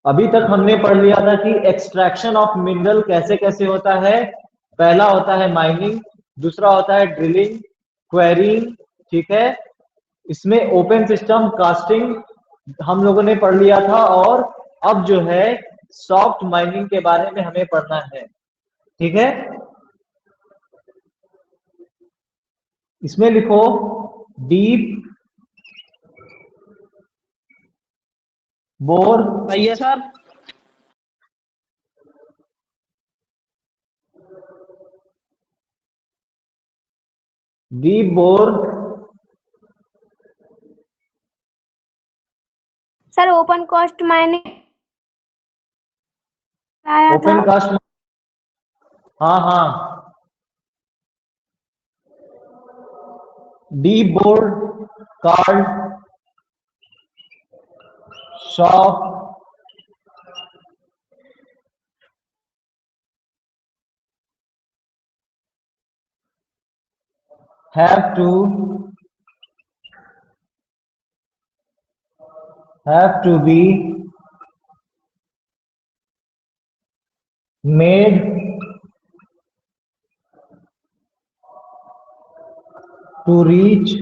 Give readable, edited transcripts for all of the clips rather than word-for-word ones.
अभी तक हमने पढ़ लिया था कि एक्सट्रैक्शन ऑफ मिनरल कैसे कैसे होता है। पहला होता है माइनिंग, दूसरा होता है ड्रिलिंग, क्वेरीइंग, ठीक है। इसमें ओपन सिस्टम, कास्टिंग हम लोगों ने पढ़ लिया था। और अब जो है सॉफ्ट माइनिंग के बारे में हमें पढ़ना है, ठीक है। इसमें लिखो डीप बोर, भैया sir deep bore, sir open cast mining आया था। ओपन कास्ट, हाँ हाँ। Deep bore called shafts have to be made to reach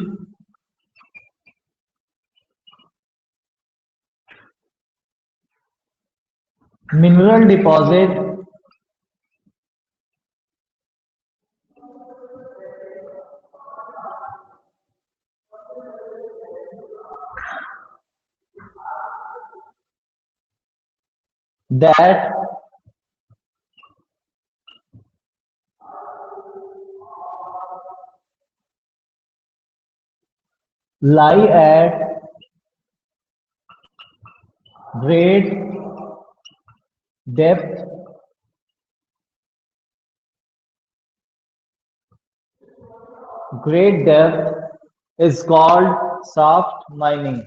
mineral deposit that lie at great depth is called soft mining।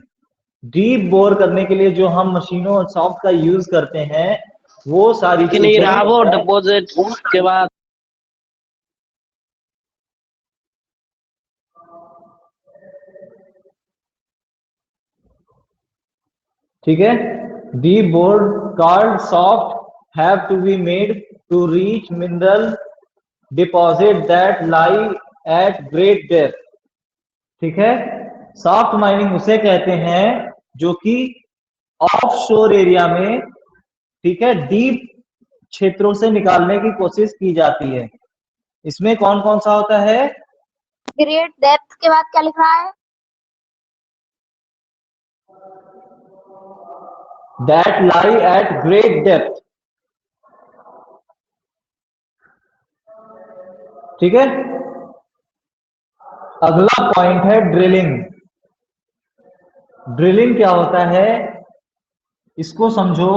Deep bore करने के लिए जो हम मशीनों और सॉफ्ट का यूज करते हैं वो सारी कि नहीं रहा वो चीजें, डिपॉजिट के बाद ठीक है। Deep bore called shafts have to be made to reach mineral deposit that lie at great depth, ठीक है। सॉफ्ट माइनिंग उसे कहते हैं जो कि ऑफ शोर एरिया में, ठीक है, डीप क्षेत्रों से निकालने की कोशिश की जाती है। इसमें कौन कौन सा होता है? ग्रेट डेप्थ के बाद क्या लिख रहा है? That lie at great depth, ठीक है। अगला पॉइंट है ड्रिलिंग। ड्रिलिंग क्या होता है इसको समझो।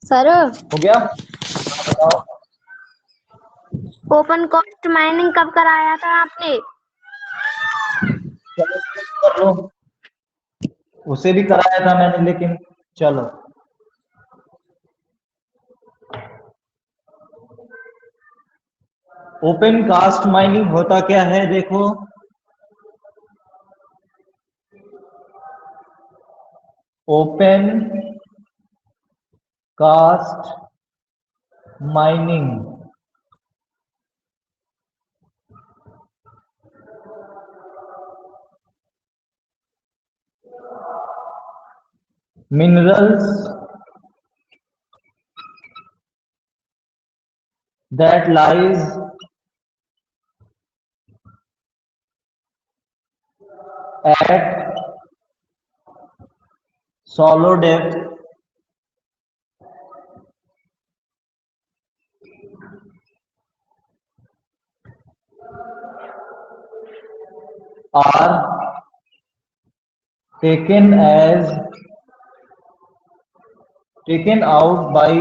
सर हो गया? बताओ। ओपन कास्ट माइनिंग कब कराया था आपने? चलो कर लो, उसे भी कराया था मैंने, लेकिन चलो। ओपन कास्ट माइनिंग होता क्या है देखो। Open cast mining minerals that lies at shallow depth are taken out by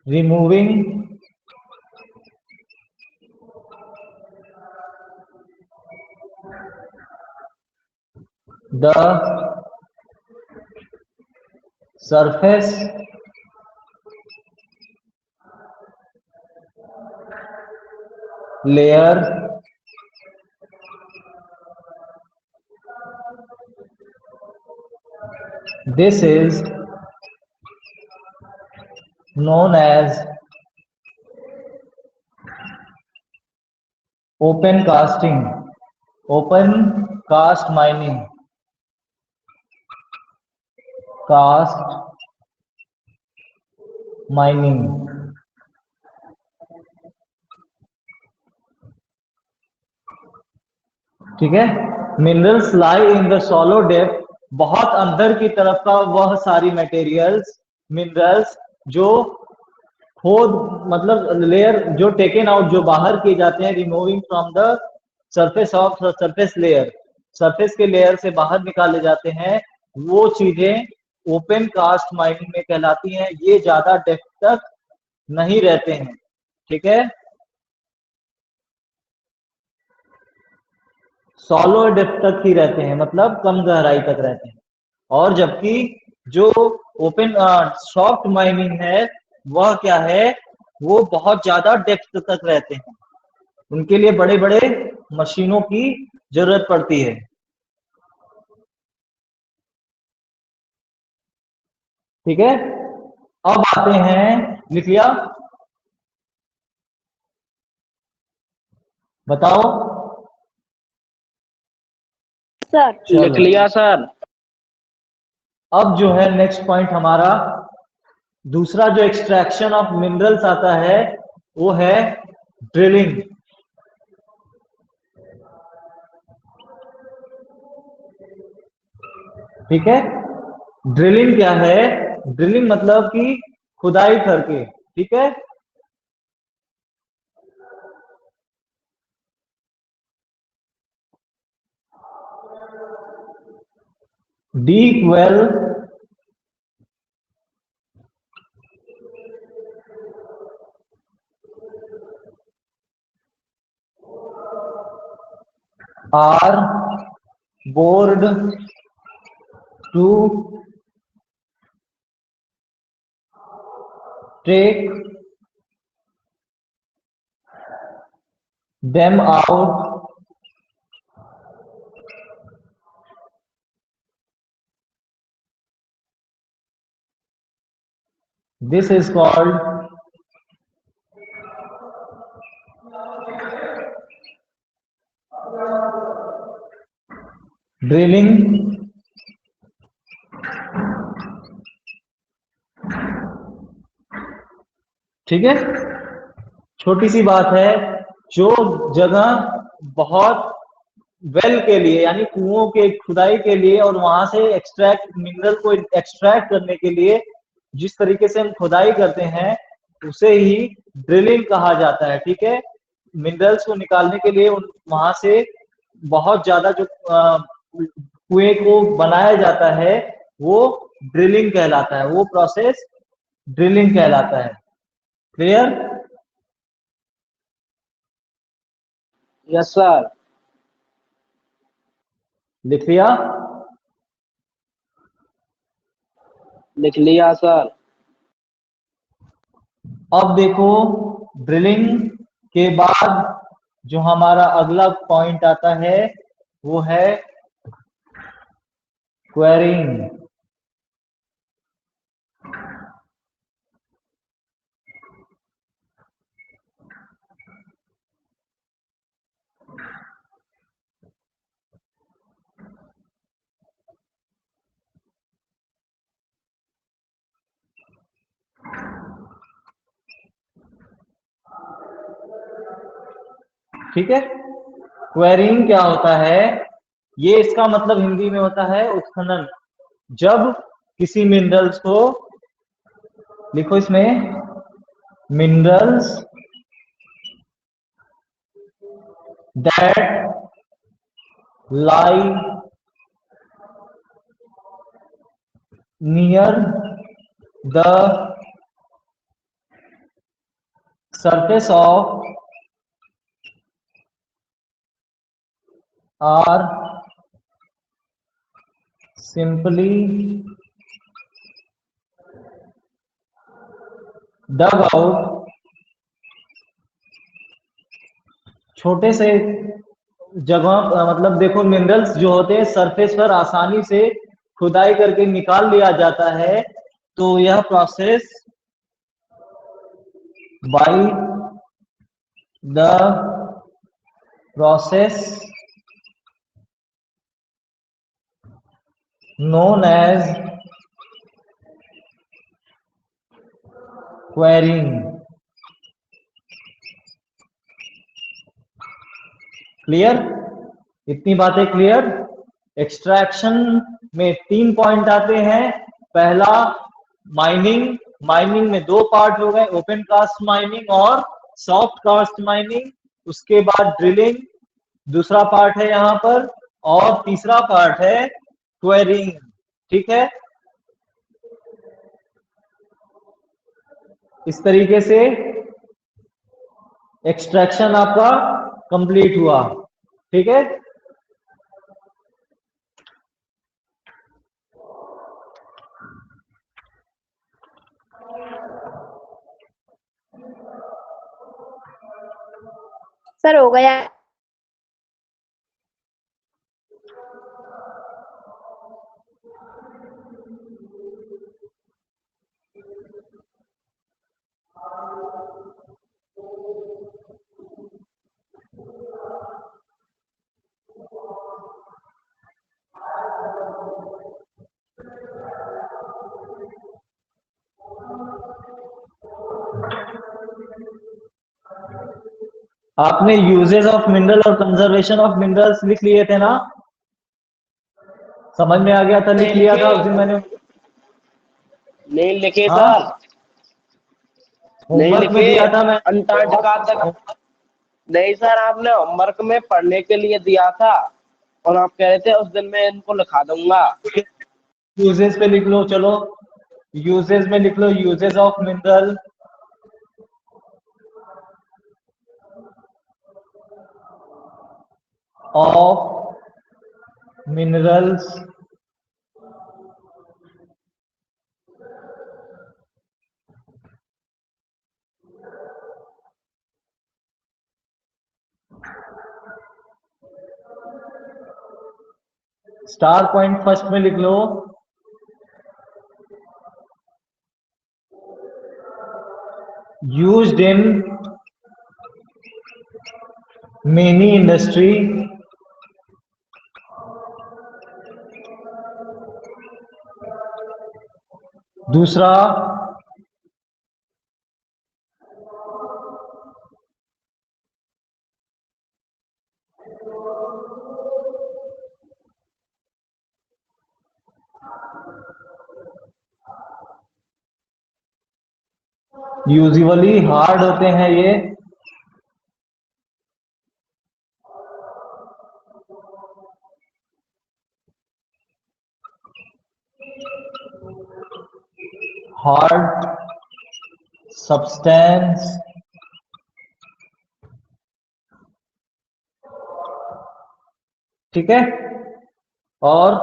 removing the surface layer This is known as open casting, open cast mining, cast mining. ठीक है, minerals lie in the सॉलो depth, बहुत अंदर की तरफ का वह सारी materials, minerals जो खोद मतलब लेयर जो टेकन आउट, जो बाहर किए जाते हैं, removing from the surface of surface layer, surface के लेयर से बाहर निकाले जाते हैं, वो चीजें ओपन कास्ट माइनिंग में कहलाती हैं। ये ज्यादा डेप्थ तक नहीं रहते हैं, ठीक है, सॉलो डेप्थ तक ही रहते हैं, मतलब कम गहराई तक रहते हैं। और जबकि जो ओपन सॉफ्ट माइनिंग है वह क्या है, वो बहुत ज्यादा डेप्थ तक रहते हैं, उनके लिए बड़े बड़े मशीनों की जरूरत पड़ती है। ठीक है, अब आते हैं, लिख लिया, बताओ। सर लिख लिया सर। अब जो है नेक्स्ट पॉइंट हमारा दूसरा जो एक्सट्रैक्शन ऑफ मिनरल्स आता है वो है ड्रिलिंग। ठीक है, ड्रिलिंग क्या है, ड्रिलिंग मतलब कि खुदाई करके, ठीक है, deep well are bored to take them out this is called drilling. ठीक है, छोटी सी बात है, जो जगह बहुत वेल के लिए यानी कुओं के खुदाई के लिए और वहां से एक्सट्रैक्ट मिनरल को एक्सट्रैक्ट करने के लिए जिस तरीके से हम खुदाई करते हैं उसे ही ड्रिलिंग कहा जाता है। ठीक है, मिनरल्स को निकालने के लिए वहां से बहुत ज्यादा जो कुएं को बनाया जाता है वो ड्रिलिंग कहलाता है, वो प्रोसेस ड्रिलिंग कहलाता है। क्लियर? Yes sir. लिख लिया? लिख लिया सर। अब देखो, ड्रिलिंग के बाद जो हमारा अगला पॉइंट आता है वो है क्वेरिंग। ठीक है, क्वेरिंग क्या होता है, ये इसका मतलब हिंदी में होता है उत्खनन। जब किसी मिनरल्स को, लिखो इसमें, minerals that lie near the surface of are simply dug out। छोटे से जगह मतलब देखो, मिनरल्स जो होते हैं सरफेस पर आसानी से खुदाई करके निकाल लिया जाता है, तो यह process by the process known as quarrying। Clear? इतनी बातें क्लियर? एक्सट्रैक्शन में 3 पॉइंट आते हैं। पहला माइनिंग, माइनिंग में 2 पार्ट हो गए, ओपन कास्ट माइनिंग और सॉफ्ट कास्ट माइनिंग। उसके बाद ड्रिलिंग दूसरा पार्ट है यहाँ पर, और तीसरा पार्ट है क्वेरिंग। ठीक है, इस तरीके से एक्सट्रैक्शन आपका कंप्लीट हुआ। ठीक है, सर हो गया। आपने यूजेस ऑफ मिनरल और कंजर्वेशन ऑफ मिनरल्स लिख लिए थे ना? समझ में आ गया था? लिख लिया था उस दिन मैंने। नहीं लिखे हाँ, सर, नहीं होमवर्क में लिखे। दिया था मैं। अंटार्कटिका तक नहीं सर, आपने होमवर्क में पढ़ने के लिए दिया था और आप कह रहे थे उस दिन मैं इनको लिखा दूंगा। यूजेस पे लिख लो, चलो यूजेस में लिख लो, uses of mineral of minerals star point first में लिख लो। यूज्ड इन मेनी इंडस्ट्री दूसरा यूजुअली हार्ड होते हैं ये। हार्ड सब्सटेंस ठीक है, और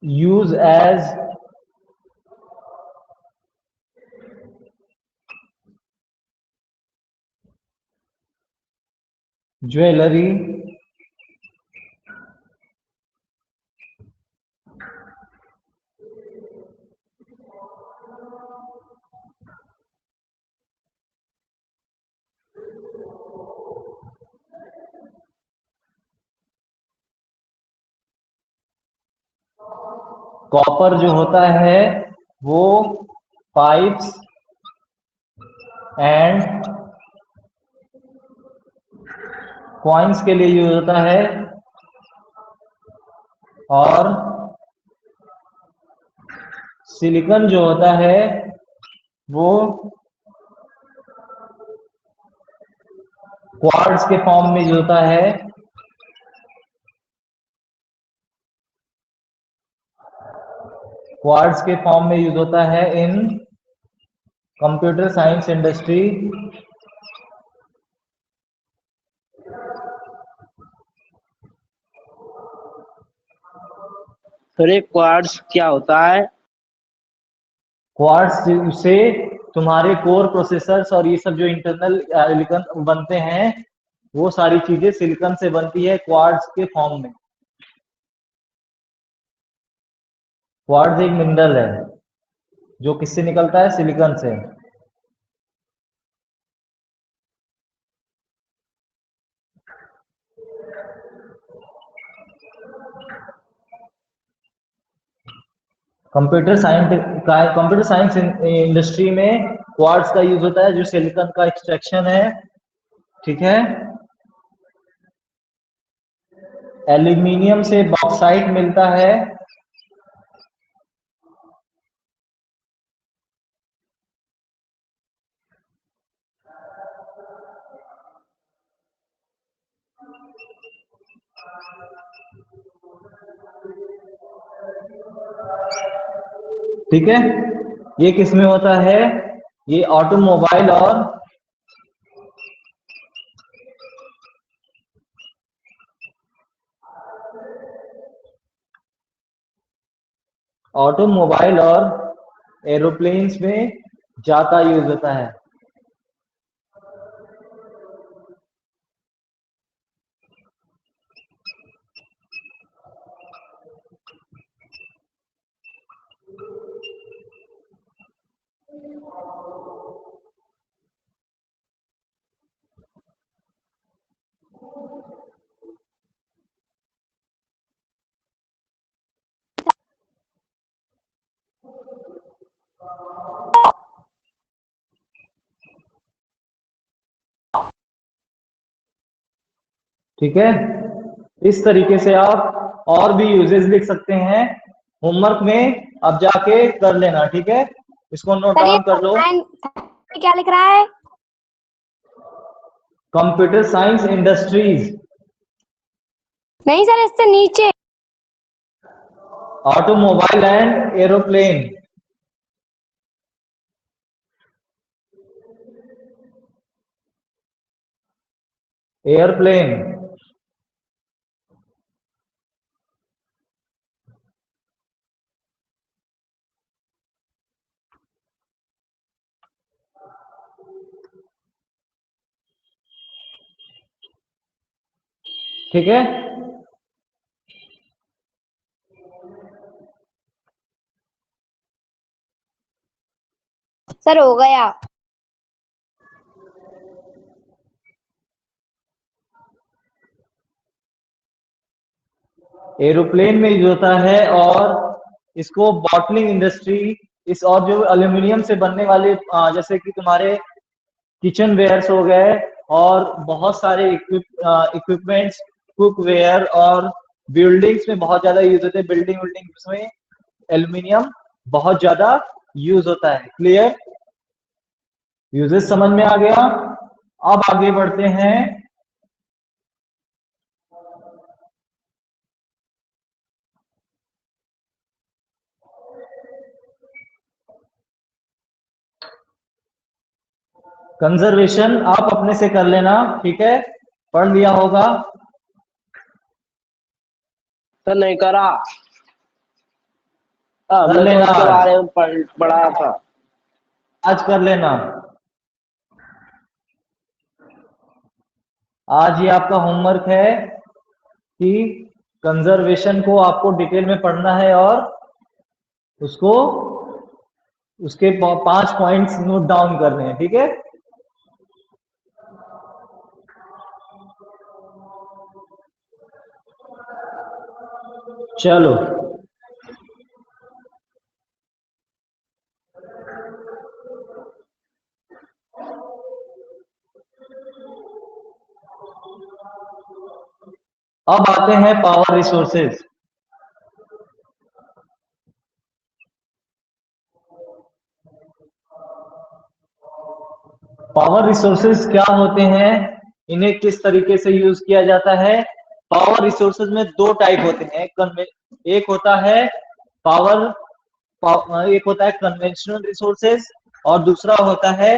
यूज एज ज्वेलरी कॉपर जो होता है वो पाइप्स एंड कॉइन्स के लिए यूज होता है, और सिलिकॉन जो होता है वो क्वार्ट्ज के फॉर्म में यूज होता है। क्वार्ट्ज के फॉर्म में यूज होता है इन कंप्यूटर साइंस इंडस्ट्री। फिर एक क्वार्ट्ज क्या होता है? क्वार्ट्ज से तुम्हारे कोर प्रोसेसर्स और ये सब जो इंटरनल बनते हैं वो सारी चीजें सिलिकॉन से बनती है क्वार्ट्ज के फॉर्म में। क्वार्ट्ज एक मिनरल है जो किससे निकलता है, सिलिकॉन से। कंप्यूटर साइंस इंडस्ट्री में क्वार्ट्ज का यूज होता है जो सिलिकॉन का एक्सट्रैक्शन है, ठीक है। एल्यूमिनियम से बॉक्साइट मिलता है, ठीक है। ये किसमें होता है, ये ऑटोमोबाइल और एरोप्लेन्स में ज्यादा यूज होता है। ठीक है, इस तरीके से आप और भी यूजेस लिख सकते हैं होमवर्क में, अब जाके कर लेना, ठीक है। इसको नोट सर ये डाउन कर लो। क्या लिख रहा है? कंप्यूटर साइंस इंडस्ट्रीज, नहीं सर, इससे नीचे। ऑटोमोबाइल एंड एरोप्लेन, एयरप्लेन, ठीक है। सर हो गया। एरोप्लेन में यूज होता है, और इसको बॉटलिंग इंडस्ट्री, इस और जो एल्यूमिनियम से बनने वाले जैसे कि तुम्हारे किचन वेयर्स हो गए और बहुत सारे इक्विपमेंट्स, कुक वेयर और बिल्डिंग्स में बहुत ज्यादा यूज होते हैं। बिल्डिंग्स में एल्यूमिनियम बहुत ज्यादा यूज होता है। क्लियर, यूजेस समझ में आ गया। अब आगे बढ़ते हैं। कंजर्वेशन आप अपने से कर लेना, ठीक है, पढ़ लिया होगा। सर नहीं करा। कर हमने तो लेना उसके बारे में पढ़ा था। आज कर लेना। आज ये आपका होमवर्क है कि कंजर्वेशन को आपको डिटेल में पढ़ना है और उसको उसके 5 पॉइंट्स नोट डाउन करने हैं, ठीक है। चलो, अब आते हैं पावर रिसोर्सेज। पावर रिसोर्सेज क्या होते हैं, इन्हें किस तरीके से यूज किया जाता है। पावर रिसोर्सेज में दो टाइप होते हैं, एक होता है एक होता है कन्वेंशनल रिसोर्सेज और दूसरा होता है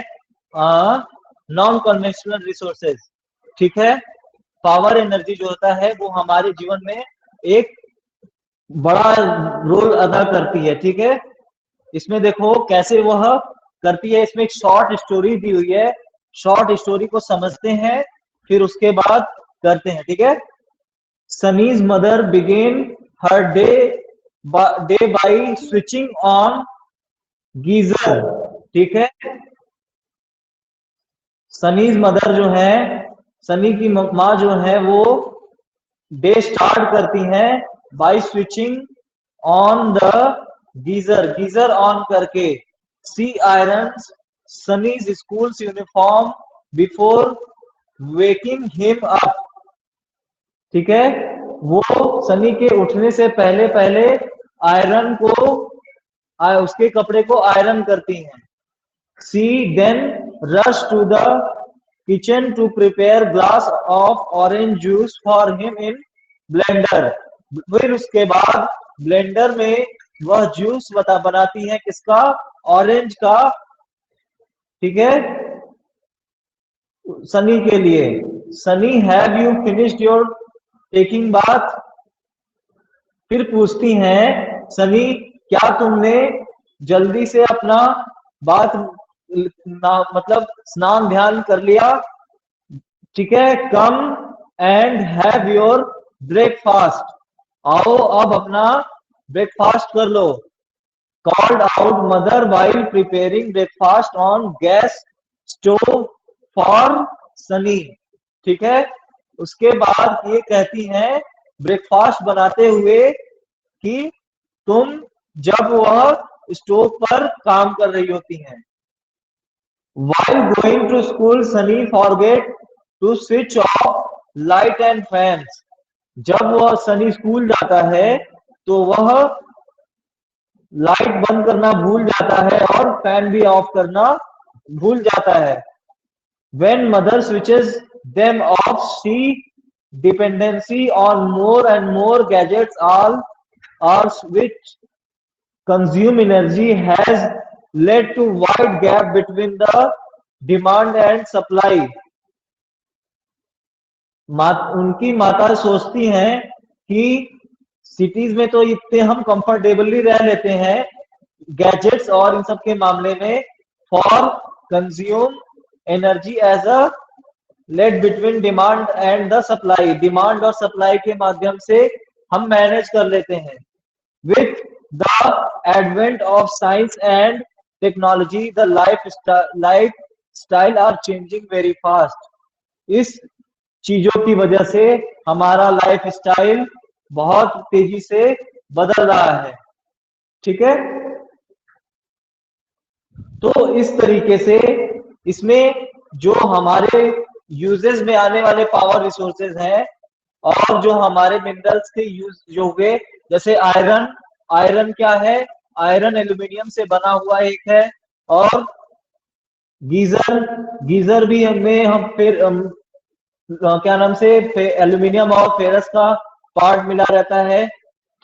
नॉन कन्वेंशनल रिसोर्सेज, ठीक है। पावर एनर्जी जो होता है वो हमारे जीवन में एक बड़ा रोल अदा करती है, ठीक है। इसमें देखो कैसे वह करती है, इसमें एक शॉर्ट स्टोरी दी हुई है, शॉर्ट स्टोरी को समझते हैं, फिर उसके बाद करते हैं, ठीक है। Sunny's mother began her day by switching on geyser, ठीक है। सनीज मदर जो है, सनी की माँ जो है वो डे स्टार्ट करती हैं by switching on the geyser, geyser on करके। She irons Sunny's school uniform before waking him up, ठीक है। वो सनी के उठने से पहले पहले आयरन को उसके कपड़े को आयरन करती हैं। She then rush to the kitchen to prepare glass of orange juice for him in blender. फिर उसके बाद ब्लेंडर में वह जूस बनाती है, किसका? ऑरेंज का, ठीक है, सनी के लिए। Sunny have you finished your taking bath? फिर पूछती हैं सनी, क्या तुमने जल्दी से अपना बात मतलब स्नान ध्यान कर लिया? ठीक है। Come and have your breakfast, आओ अब अपना ब्रेकफास्ट कर लो। Called out mother while preparing breakfast on gas stove for Sunny, ठीक है। उसके बाद ये कहती हैं ब्रेकफास्ट बनाते हुए कि तुम जब वह स्टोव पर काम कर रही होती हैं। While going to school, Sunny forget to switch off light and fans. जब वह सनी स्कूल जाता है तो वह लाइट बंद करना भूल जाता है और फैन भी ऑफ करना भूल जाता है। When mother switches them off, she dependency on more and more gadgets, all are which consume energy, has led to wide gap between the demand and supply. उनकी माता सोचती हैं कि सिटीज में तो इतने हम कंफर्टेबली रह लेते हैं गैजेट्स और इन सब के मामले में, for consume energy as a let between demand and the supply, demand और सप्लाई के माध्यम से हम मैनेज कर लेते हैं। With the advent of science and technology, the lifestyle are changing very fast. इस चीजों की वजह से हमारा लाइफ स्टाइल बहुत तेजी से बदल रहा है, ठीक है। तो इस तरीके से इसमें जो हमारे यूजेस में आने वाले पावर रिसोर्सेज हैं और जो हमारे मिनरल्स के यूज जो हुए, जैसे आयरन, आयरन क्या है? आयरन एल्यूमिनियम से बना हुआ एक है। और गीजर, गीजर भी हमें हम फिर क्या नाम से एल्यूमिनियम और फेरस का पार्ट मिला रहता है,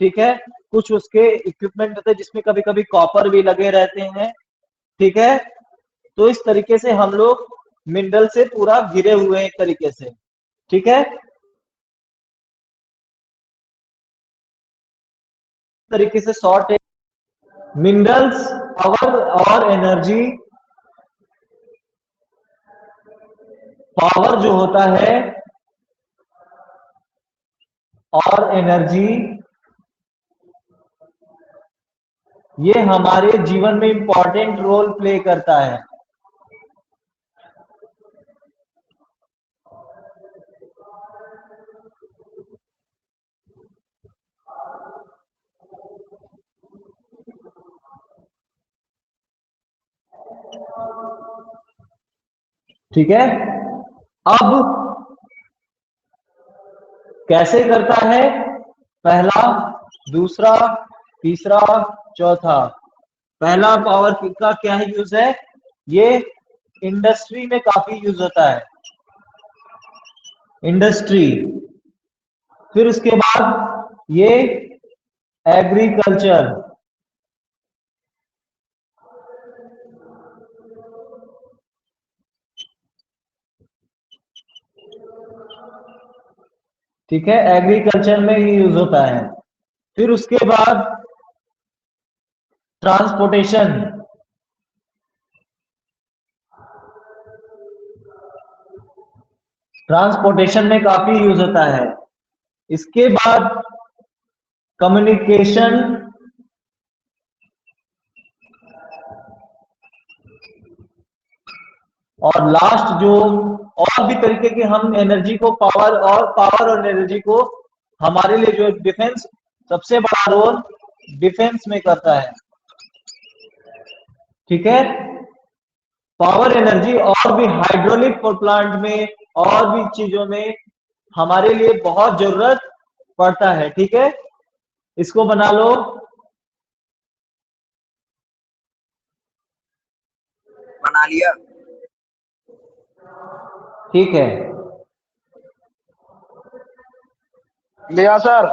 ठीक है। कुछ उसके इक्विपमेंट होते हैं जिसमें कभी कभी कॉपर भी लगे रहते हैं, ठीक है। तो इस तरीके से हम लोग मिनरल से पूरा घिरे हुए हैं एक तरीके से, ठीक है। तरीके से शॉर्ट है मिनरल्स, पावर और एनर्जी। पावर जो होता है और एनर्जी, ये हमारे जीवन में इंपॉर्टेंट रोल प्ले करता है। ठीक है। अब कैसे करता है? पहला, दूसरा, तीसरा, चौथा। पहला पावर का क्या यूज है? ये इंडस्ट्री में काफी यूज होता है, इंडस्ट्री। फिर उसके बाद ये एग्रीकल्चर, ठीक है, एग्रीकल्चर में ही यूज होता है। फिर उसके बाद ट्रांसपोर्टेशन, ट्रांसपोर्टेशन में काफी यूज होता है। इसके बाद कम्युनिकेशन और लास्ट जो और भी तरीके के हम एनर्जी को पावर और एनर्जी को हमारे लिए जो डिफेंस सबसे बड़ा रोल डिफेंस में करता है। ठीक है, पावर एनर्जी और भी हाइड्रोलिक पावर प्लांट में और भी चीजों में हमारे लिए बहुत जरूरत पड़ता है। ठीक है, इसको बना लो। बना लिया। ठीक है, लिया सर।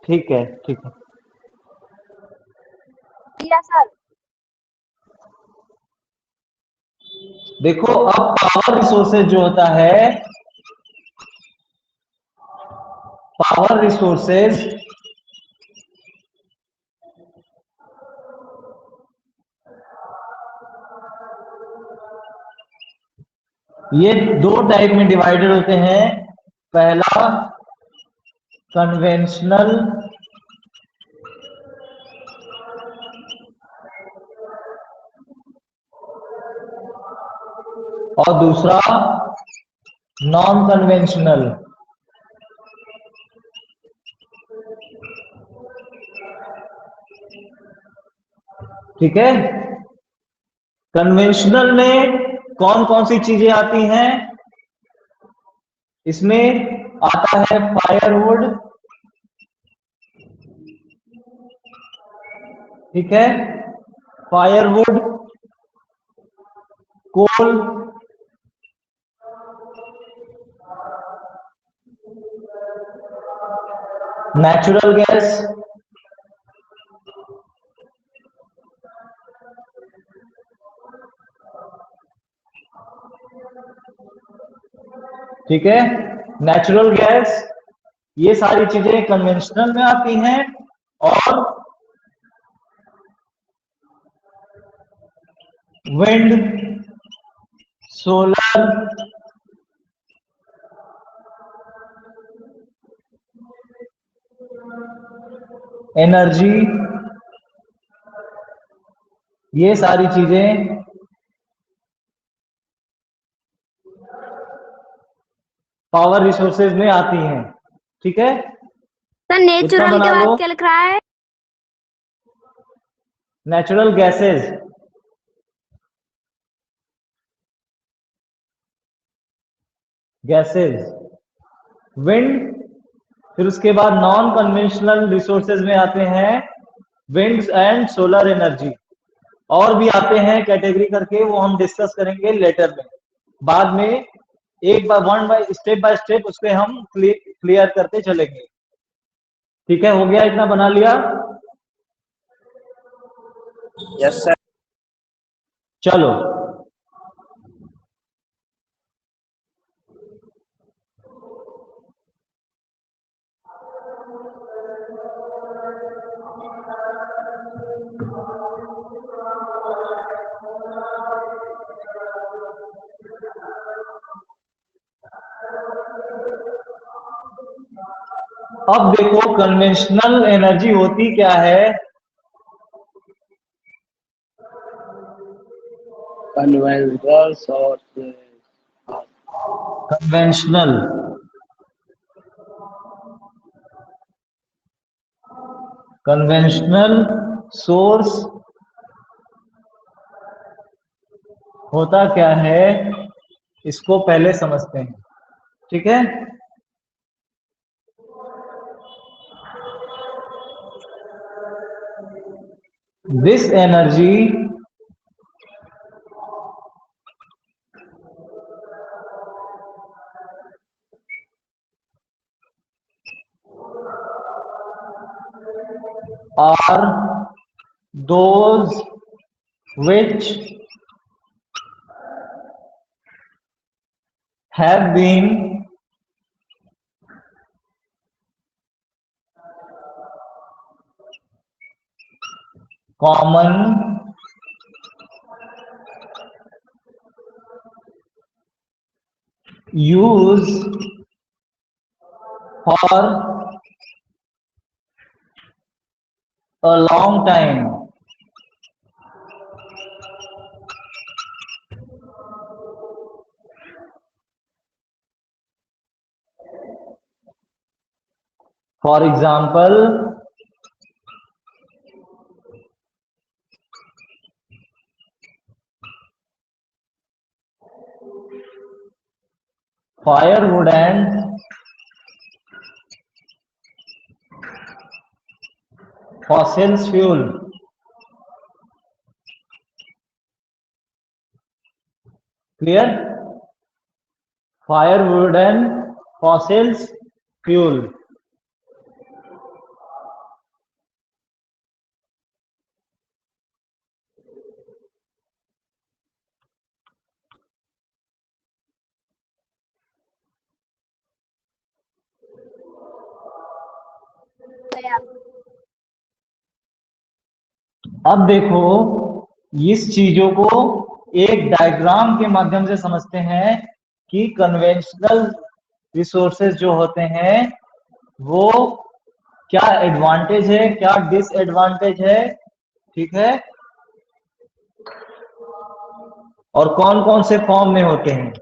ठीक है, ठीक है। किया सर। देखो, अब पावर रिसोर्सेज जो होता है, पावर रिसोर्सेज ये दो टाइप में डिवाइडेड होते हैं। पहला कन्वेंशनल और दूसरा नॉन कन्वेंशनल। ठीक है, कन्वेंशनल में कौन कौन सी चीजें आती हैं? इसमें आता है फायरवुड। ठीक है, फायरवुड, कोल, नेचुरल गैस, ठीक है, नेचुरल गैस, ये सारी चीजें कन्वेंशनल में आती हैं। और विंड, सोलर, एनर्जी, ये सारी चीजें पावर रिसोर्सेज में आती हैं। ठीक है, सर इतना नेचुरल बना के लो। बाद क्या लिख रहा है? नेचुरल गैसेस, गैसेस, विंड, फिर उसके बाद नॉन कन्वेंशनल रिसोर्सेज में आते हैं विंड्स एंड सोलर एनर्जी। और भी आते हैं कैटेगरी करके, वो हम डिस्कस करेंगे लेटर में, बाद में। एक बार वन बाय स्टेप उसके हम क्लियर करते चलेंगे। ठीक है, हो गया? इतना बना लिया? Yes sir. चलो, अब देखो कन्वेंशनल एनर्जी होती क्या है? Conventional sources. Conventional conventional source होता क्या है, इसको पहले समझते हैं। ठीक है, this energy are those which have been common use for a long time. For example, firewood and fossil fuel. Clear? Firewood and fossil fuel. अब देखो, इस चीजों को एक डायग्राम के माध्यम से समझते हैं कि कन्वेंशनल रिसोर्सेज जो होते हैं वो क्या एडवांटेज है, क्या डिसएडवांटेज है, ठीक है, और कौन कौन से फॉर्म में होते हैं।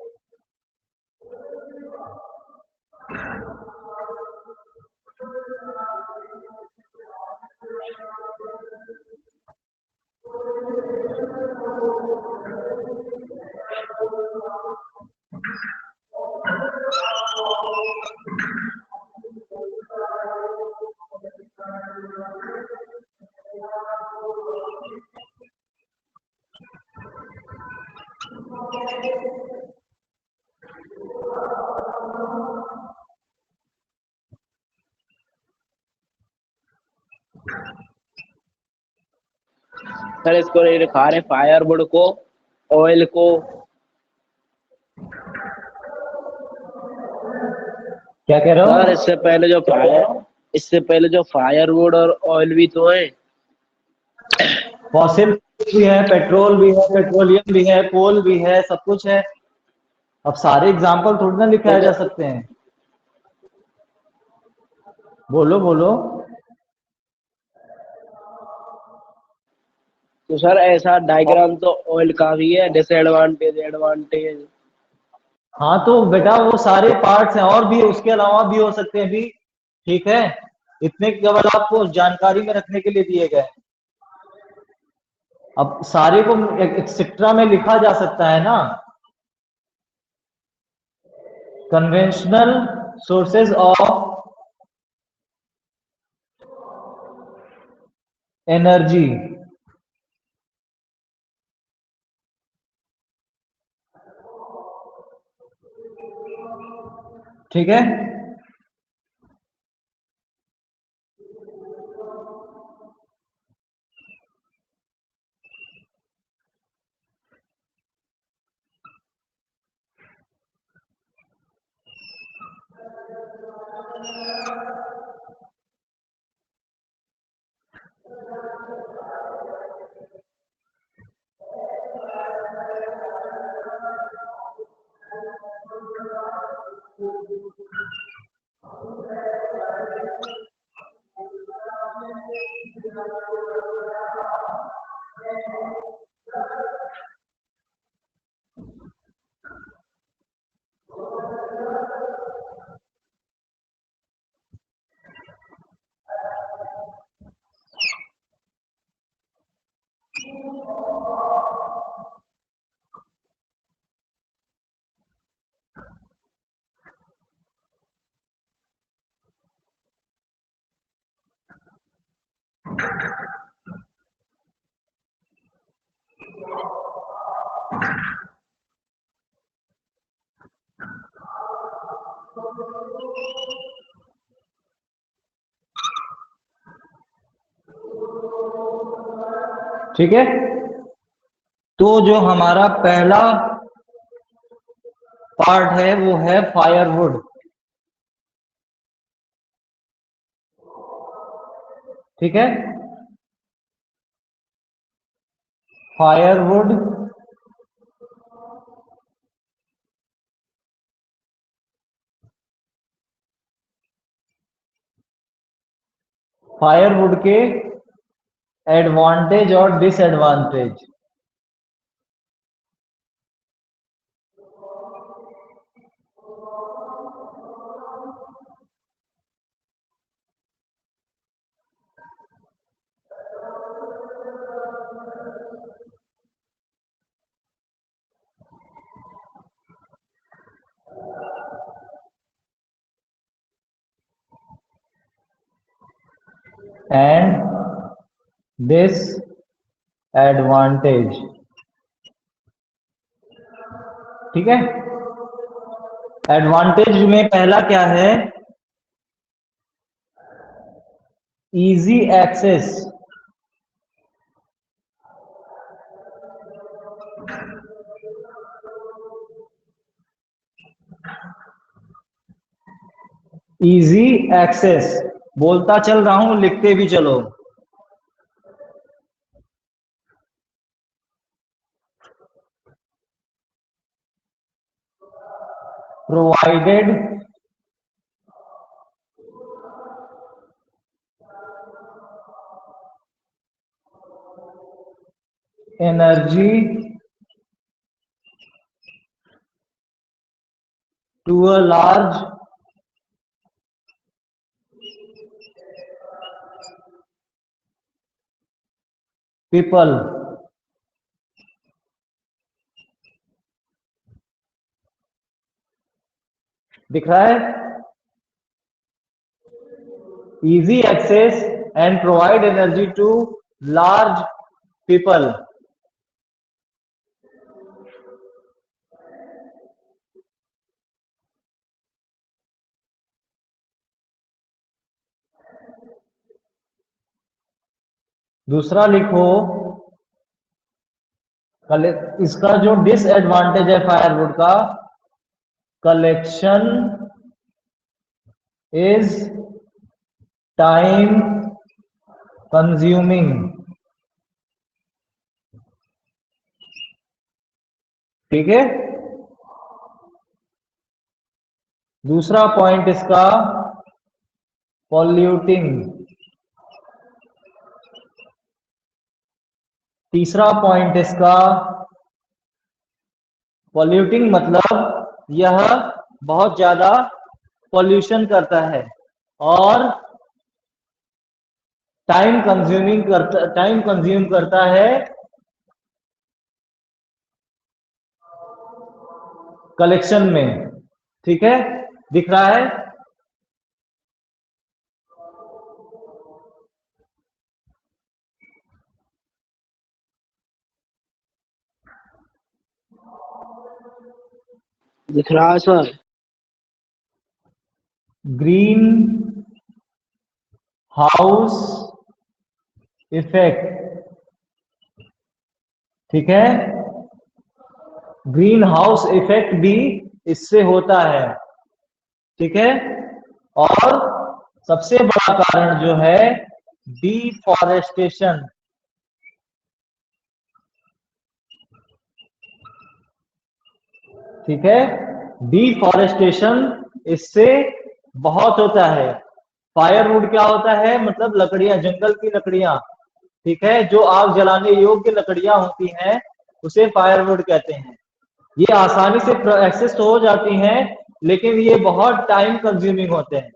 सर इसको नहीं दिखा रहे, फायरवुड को, ऑयल को। क्या कह रहे सर हो? इससे पहले जो फायरवुड और ऑयल भी तो है। फॉसिल भी है, पेट्रोल भी है, पेट्रोलियम भी है, कोल भी है, सब कुछ है। अब सारे एग्जाम्पल थोड़ी ना लिखाए जा सकते हैं। बोलो बोलो। तो सर ऐसा डायग्राम तो ऑयल का भी है, डिसएडवांटेज एडवांटेज। हाँ तो बेटा वो सारे पार्ट्स हैं, और भी उसके अलावा भी हो सकते हैं भी, ठीक है, इतने केवल आपको जानकारी में रखने के लिए दिए गए। अब सारे को एक्सेट्रा में लिखा जा सकता है ना। कन्वेंशनल सोर्सेज ऑफ एनर्जी, ठीक है। ठीक है, तो जो हमारा पहला पार्ट है वो है फायरवुड, ठीक है। फायरवुड फायरवुड के एडवांटेज और डिसएडवांटेज। And disadvantage. ठीक है, एडवांटेज में पहला क्या है? Easy access. इजी एक्सेस, बोलता चल रहा हूं, लिखते भी चलो। Provided energy to a large people. दिख रहा है? Easy access and provide energy to large people. दूसरा लिखो, इसका जो डिसएडवांटेज है फायरवुड का, कलेक्शन इज टाइम कंज्यूमिंग। ठीक है, दूसरा पॉइंट इसका पॉल्यूटिंग। तीसरा पॉइंट इसका पॉल्यूटिंग, मतलब यह बहुत ज्यादा पॉल्यूशन करता है और टाइम कंज्यूम करता है कलेक्शन में। ठीक है, दिख रहा है? दिख रहा है सर। Green house effect. ठीक है, ग्रीन हाउस इफेक्ट भी इससे होता है। ठीक है, और सबसे बड़ा कारण जो है डिफॉरेस्टेशन। ठीक है, डिफॉरेस्टेशन इससे बहुत होता है। फायरवुड क्या होता है? मतलब लकड़ियां, जंगल की लकड़ियां। ठीक है, जो आग जलाने योग्य लकड़ियां होती हैं उसे फायरवुड कहते हैं। ये आसानी से एक्सेस तो हो जाती हैं, लेकिन ये बहुत टाइम कंज्यूमिंग होते हैं।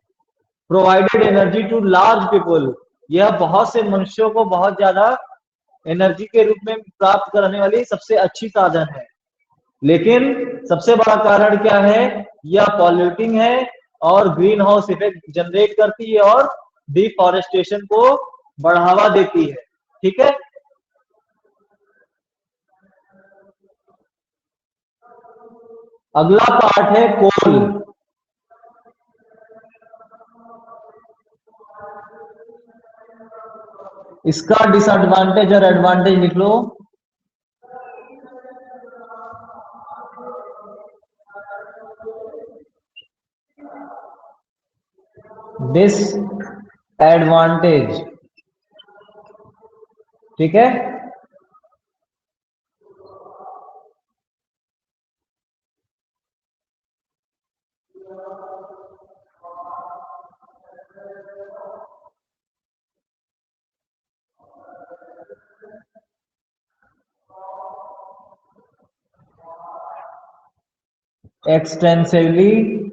Provided energy to large people, यह बहुत से मनुष्यों को बहुत ज्यादा एनर्जी के रूप में प्राप्त करने वाली सबसे अच्छी साधन है। लेकिन सबसे बड़ा कारण क्या है? यह पॉल्यूटिंग है और ग्रीन हाउस इफेक्ट जनरेट करती है और डिफॉरेस्टेशन को बढ़ावा देती है। ठीक है, अगला पार्ट है कोल। इसका डिसएडवांटेज और एडवांटेज लिख लो। डिसएडवांटेज। ठीक है, extensively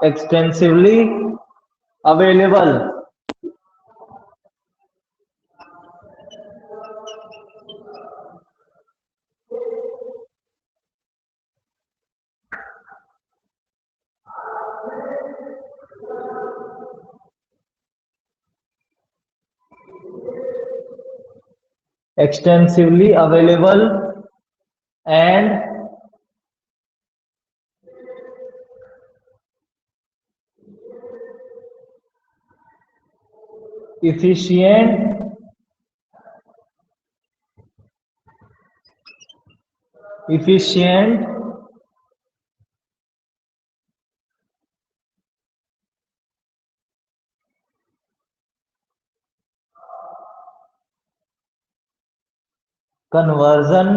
extensively available extensively available and efficient conversion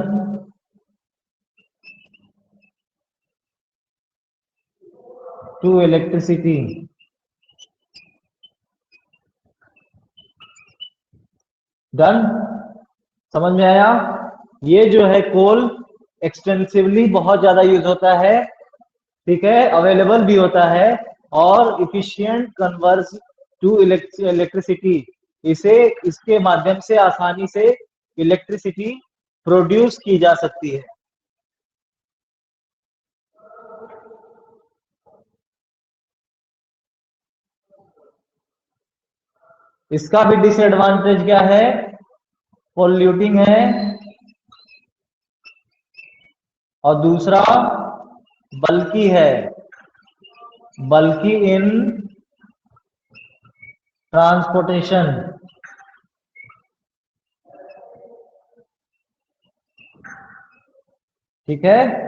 to electricity। Done, समझ में आया? ये जो है कोल एक्सटेंसिवली बहुत ज्यादा यूज होता है, ठीक है, अवेलेबल भी होता है और इफिशिएंट कन्वर्स टू इलेक्ट्रिसिटी, इसे इसके माध्यम से आसानी से इलेक्ट्रिसिटी प्रोड्यूस की जा सकती है। इसका भी डिसएडवांटेज क्या है? पोल्यूटिंग है, और दूसरा बल्कि है, बल्कि इन ट्रांसपोर्टेशन। ठीक है,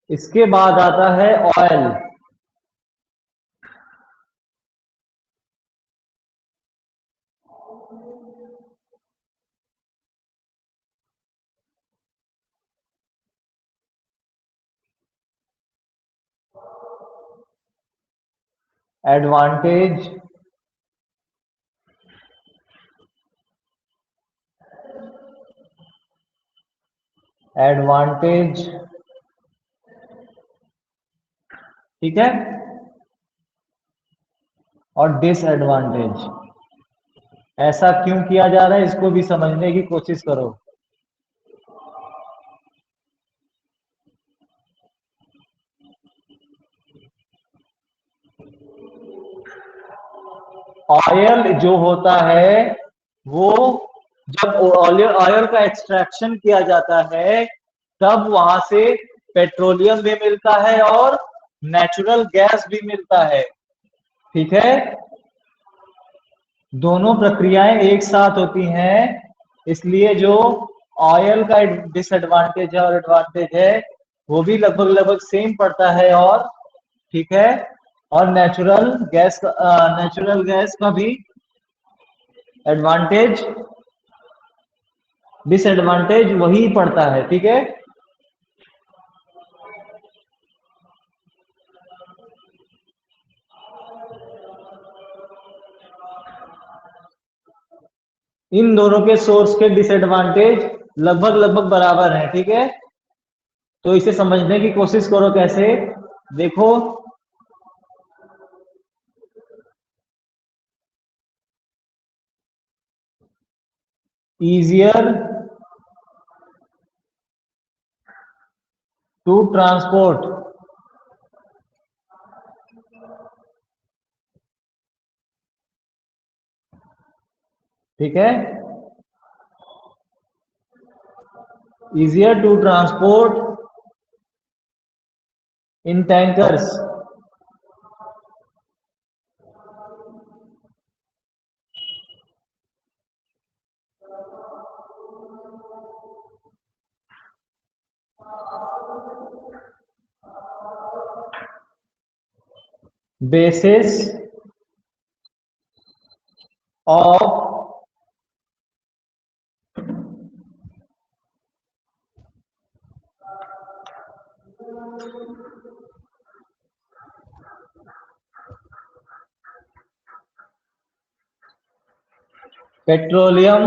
इसके बाद आता है ऑयल। एडवांटेज एडवांटेज ठीक है, और डिसएडवांटेज। ऐसा क्यों किया जा रहा है इसको भी समझने की कोशिश करो। ऑयल जो होता है वो जब ऑयल का एक्सट्रैक्शन किया जाता है तब वहां से पेट्रोलियम भी मिलता है और नेचुरल गैस भी मिलता है। ठीक है, दोनों प्रक्रियाएं एक साथ होती हैं, इसलिए जो ऑयल का डिसएडवांटेज है और एडवांटेज है वो भी लगभग लगभग सेम पड़ता है। और ठीक है, और नेचुरल गैस का भी एडवांटेज डिसएडवांटेज वही पड़ता है। ठीक है, इन दोनों के सोर्स के डिसएडवांटेज लगभग लगभग बराबर हैं। ठीक है, तो इसे समझने की कोशिश करो। कैसे? देखो, easier to transport, ठीक है, easier to transport in tankers basis of petroleum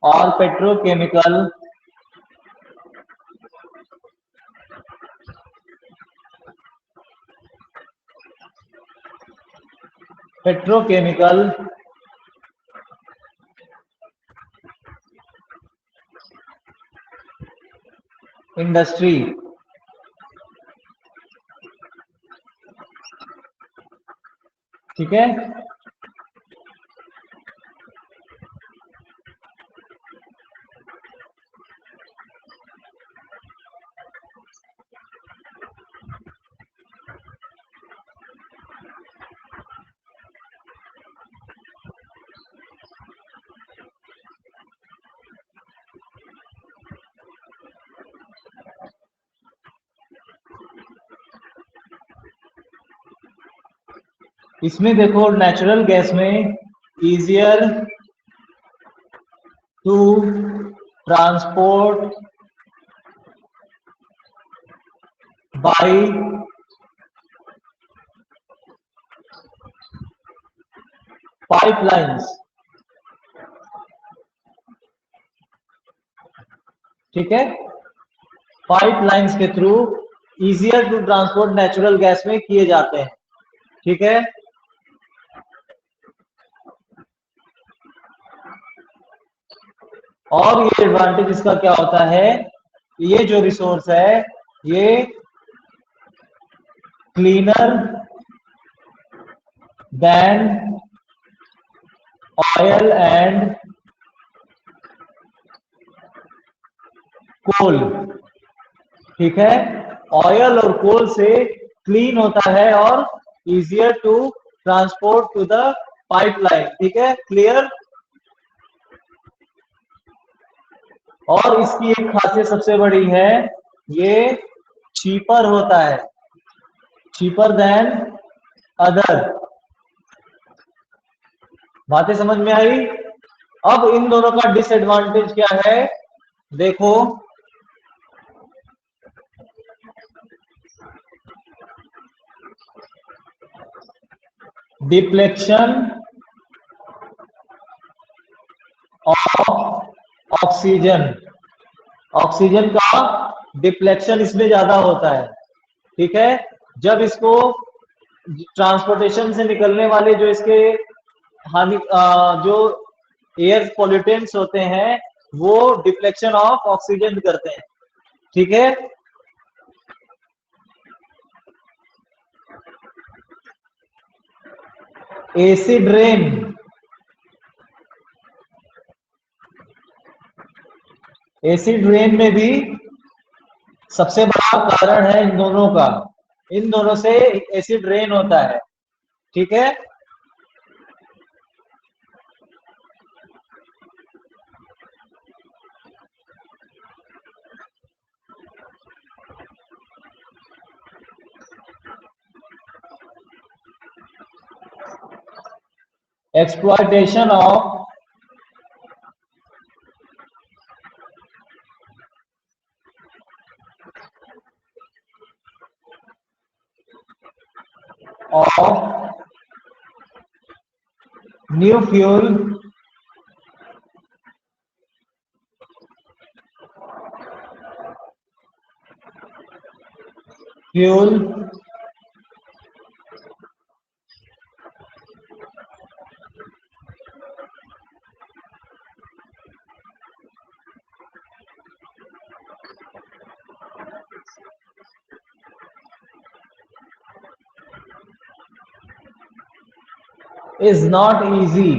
और पेट्रोकेमिकल इंडस्ट्री, ठीक है। इसमें देखो नेचुरल गैस में easier to transport by pipelines, ठीक है। पाइपलाइंस के through easier to transport natural gas में किए जाते हैं, ठीक है। और ये एडवांटेज इसका क्या होता है, ये जो रिसोर्स है ये cleaner than oil and coal, ठीक है। ऑयल और कोल से क्लीन होता है और easier to transport to the pipeline, ठीक है, क्लियर। और इसकी एक खासियत सबसे बड़ी है, ये चीपर होता है, चीपर देन अदर। बातें समझ में आई। अब इन दोनों का डिसएडवांटेज क्या है, देखो डिप्लेक्शन ऑफ ऑक्सीजन, ऑक्सीजन का डिप्लेक्शन इसमें ज्यादा होता है, ठीक है। जब इसको ट्रांसपोर्टेशन से निकलने वाले जो इसके हानि जो एयर पॉल्यूटेंट्स होते हैं वो डिफ्लेक्शन ऑफ ऑक्सीजन करते हैं, ठीक है। एसिड रेन, एसिड रेन में भी सबसे बड़ा कारण है इन दोनों का, इन दोनों से एसिड रेन होता है, ठीक है। Exploitation of new fuel fuel is not easy,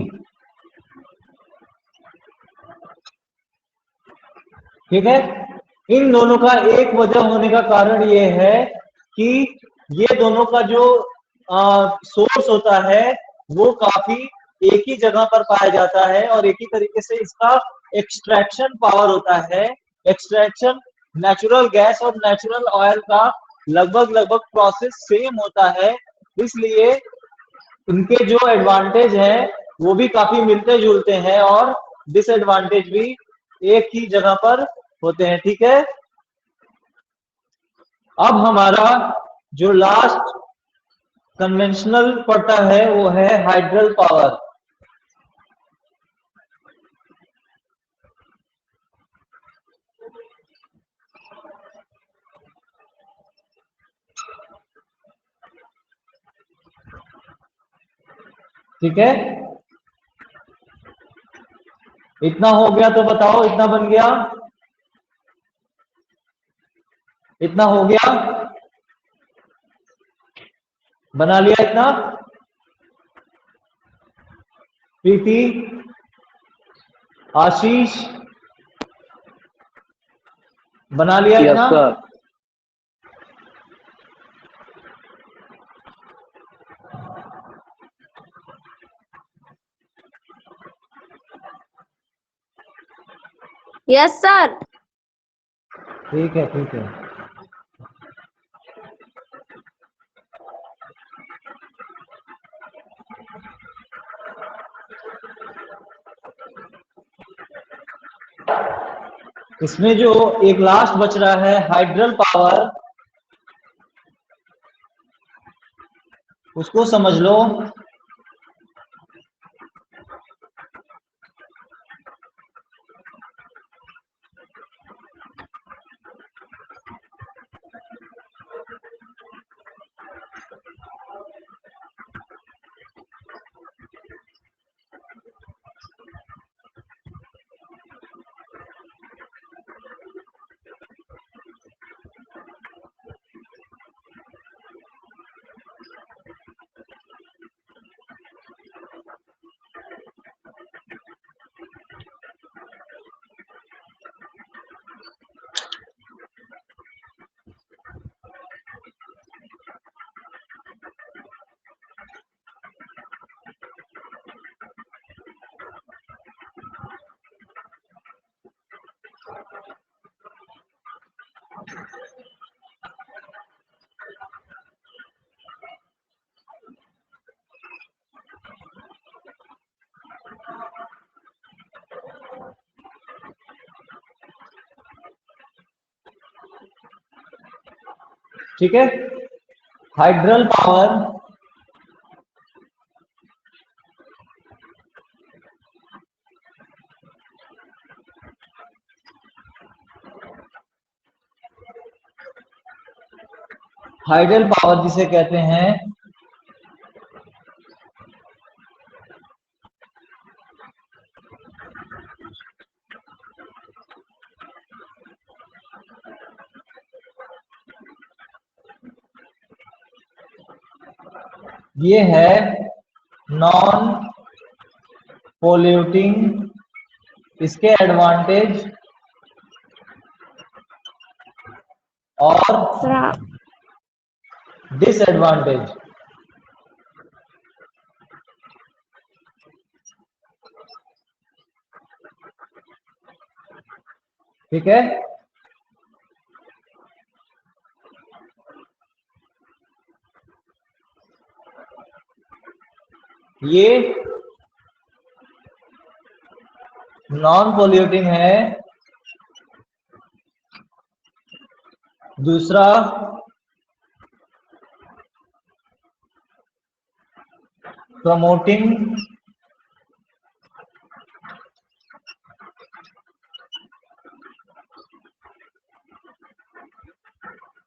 ठीक है। इन दोनों का एक वजह होने का कारण ये है कि ये दोनों का जो सोर्स होता है वो काफी एक ही जगह पर पाया जाता है और एक ही तरीके से इसका एक्सट्रैक्शन पावर होता है। एक्सट्रैक्शन नेचुरल गैस और नेचुरल ऑयल का लगभग प्रोसेस सेम होता है, इसलिए इनके जो एडवांटेज है वो भी काफी मिलते जुलते हैं और डिसएडवांटेज भी एक ही जगह पर होते हैं। ठीक है, अब हमारा जो लास्ट कन्वेंशनल पड़ता है वो है हाइड्रल पावर। ठीक है, इतना हो गया तो बताओ, इतना बन गया, इतना हो गया, बना लिया इतना? प्रीति, आशीष, बना लिया यस इतना? सर। Yes sir. ठीक है, ठीक है। इसमें जो एक लास्ट बच रहा है हाइड्रल पावर, उसको समझ लो। ठीक है, हाइड्रल पावर हाइडल पावर जिसे कहते हैं, ये है नॉन पोल्यूटिंग, इसके एडवांटेज और डिसएडवांटेज। ठीक है, ये नॉन पोल्यूटिंग है, दूसरा प्रमोटिंग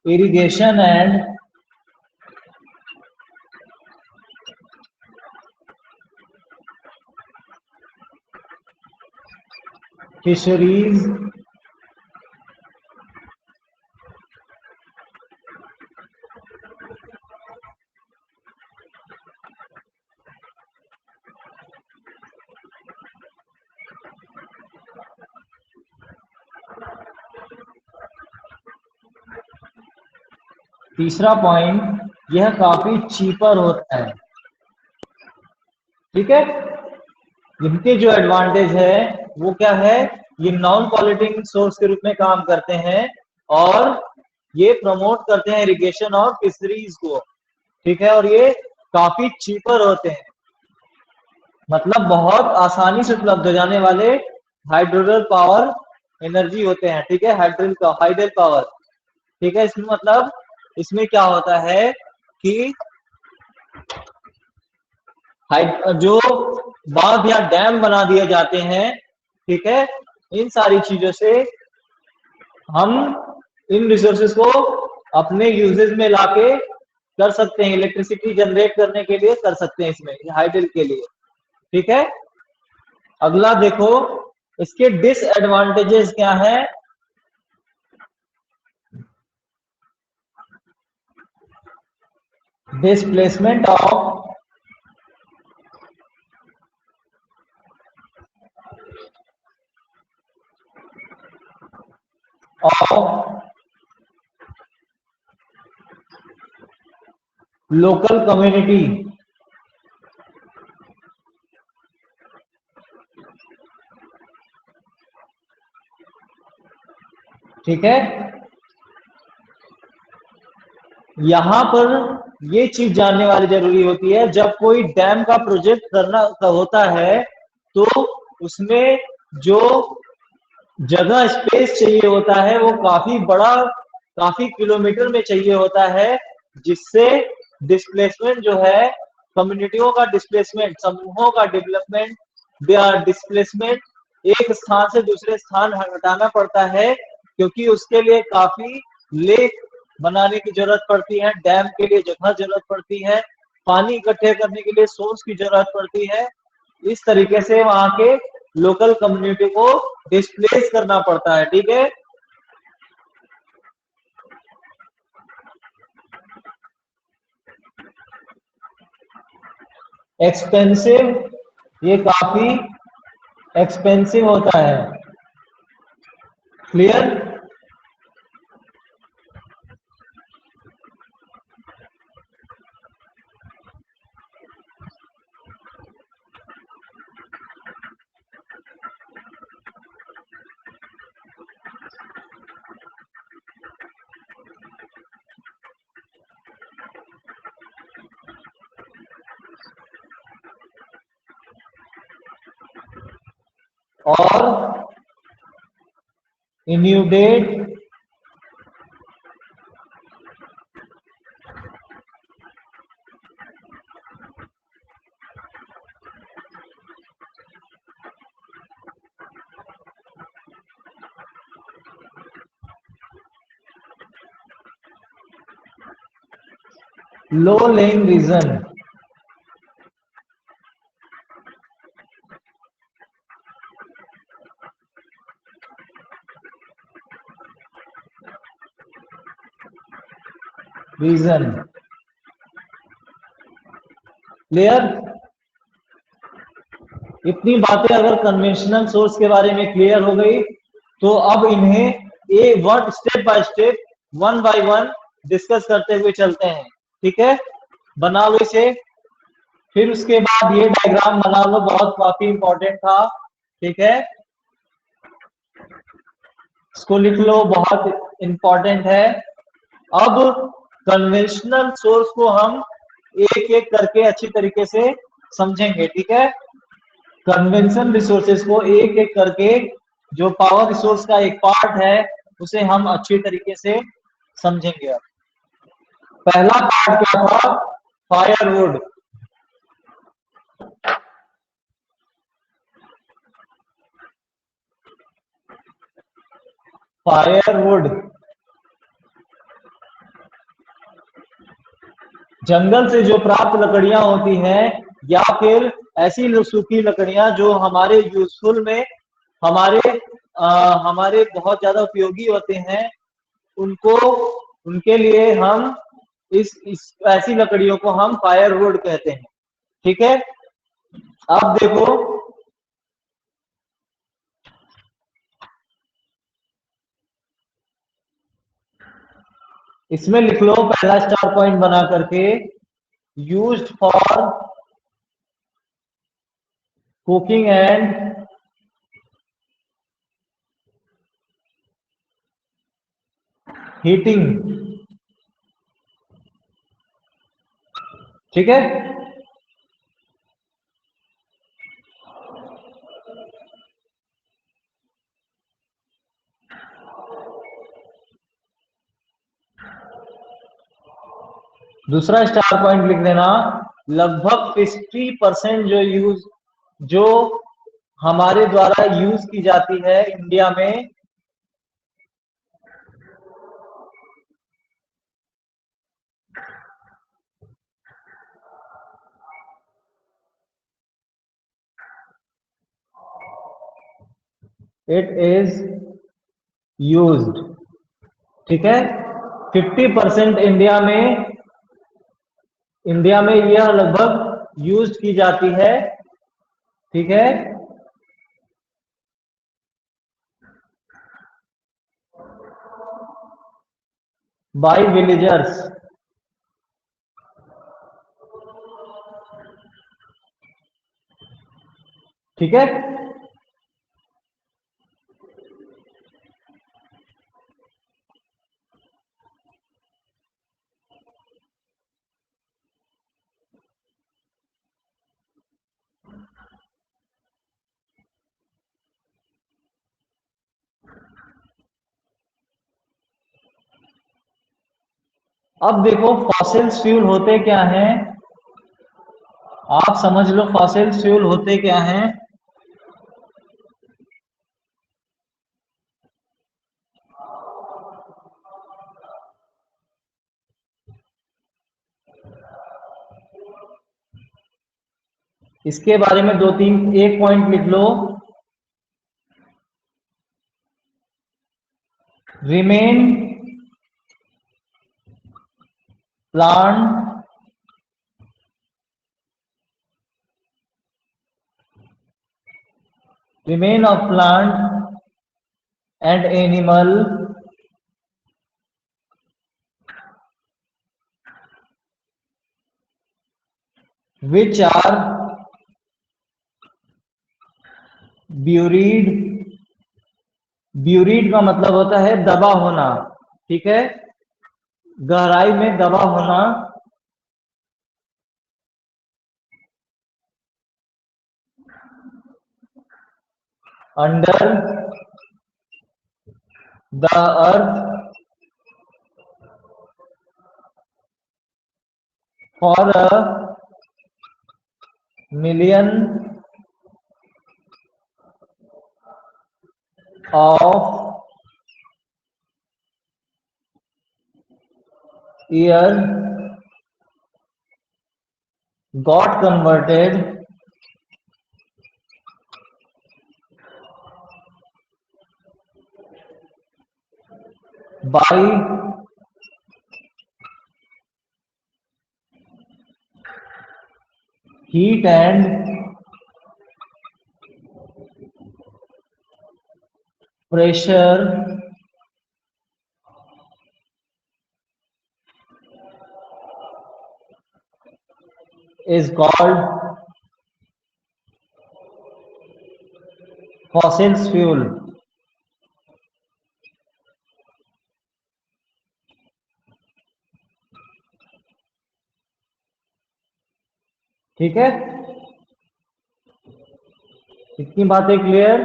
इरिगेशन एंड फिशरीज तीसरा पॉइंट, यह काफी चीपर होता है। ठीक है, इनके जो एडवांटेज है वो क्या है, ये नॉन पॉल्यूटिंग सोर्स के रूप में काम करते हैं और ये प्रमोट करते हैं इरिगेशन और फिशरीज को, ठीक है, और ये काफी चीपर होते हैं, मतलब बहुत आसानी से उपलब्ध हो जाने वाले हाइड्रोडल पावर एनर्जी होते हैं, ठीक है, हाइडल पावर, ठीक है। इसमें मतलब इसमें क्या होता है कि जो बांध या डैम बना दिए जाते हैं, ठीक है, इन सारी चीजों से हम इन रिसोर्सेज को अपने यूजेज में लाके कर सकते हैं, इलेक्ट्रिसिटी जनरेट करने के लिए कर सकते हैं इसमें हाइडल के लिए, ठीक है। अगला देखो इसके डिसएडवांटेजेस क्या है। डिस्प्लेसमेंट ऑफ लोकल कम्युनिटी, ठीक है। यहां पर ये चीज जानने वाली जरूरी होती है, जब कोई डैम का प्रोजेक्ट करना होता है तो उसमें जो जगह स्पेस चाहिए होता है वो काफी बड़ा, काफी किलोमीटर में चाहिए होता है, जिससे डिस्प्लेसमेंट जो है, कम्युनिटियों का डिस्प्लेसमेंट, समूहों का डेवलपमेंट, डिस्प्लेसमेंट एक स्थान से दूसरे स्थान हटाना पड़ता है, क्योंकि उसके लिए काफी लेक बनाने की जरूरत पड़ती है, डैम के लिए जगह जरूरत पड़ती है, पानी इकट्ठे करने के लिए सोर्स की जरूरत पड़ती है। इस तरीके से वहां के लोकल कम्युनिटी को डिस्प्लेस करना पड़ता है, ठीक है। एक्सपेंसिव, ये काफी एक्सपेंसिव होता है, क्लियर। और इन्यूडेट लो लेइंग रीजन, क्लियर। इतनी बातें अगर कन्वेंशनल सोर्स के बारे में क्लियर हो गई तो अब इन्हें one step by step, one by one discuss करते हुए चलते हैं, ठीक है। बना लो इसे, फिर उसके बाद ये डायग्राम बना लो, बहुत काफी इंपॉर्टेंट था, ठीक है, इसको लिख लो, बहुत इंपॉर्टेंट है। अब कन्वेंशनल सोर्स को हम एक एक करके अच्छी तरीके से समझेंगे, ठीक है। कन्वेंशन रिसोर्सेज को एक एक करके, जो पावर रिसोर्स का एक पार्ट है, उसे हम अच्छी तरीके से समझेंगे। अब पहला पार्ट क्या था, फायरवुड। फायरवुड जंगल से जो प्राप्त लकड़ियां होती हैं, या फिर ऐसी सूखी लकड़ियां जो हमारे यूजफुल में, हमारे हमारे बहुत ज्यादा उपयोगी होते हैं, उनको, उनके लिए हम इस ऐसी लकड़ियों को हम फायरवुड कहते हैं, ठीक है। अब देखो, इसमें लिख लो पहला स्टार पॉइंट बना करके, used for cooking and heating. ठीक है, दूसरा स्टार पॉइंट लिख देना। लगभग 50% जो हमारे द्वारा यूज की जाती है इंडिया में, इट इज यूज्ड। ठीक है, 50% इंडिया में यह लगभग यूज की जाती है। ठीक है, बाय विलेजर्स। ठीक है, अब देखो फॉसिल्स फ्यूल होते क्या हैं, आप समझ लो फॉसिल्स फ्यूल होते क्या हैं। इसके बारे में दो तीन एक पॉइंट लिख लो। Remain plant remain of plant and animal which are buried। Buried का मतलब होता है दबा होना। ठीक है, गहराई में दबा होना। Under the earth for a million of year got converted by heat and pressure is called fossil fuel। ठीक है, इतनी बातें क्लियर।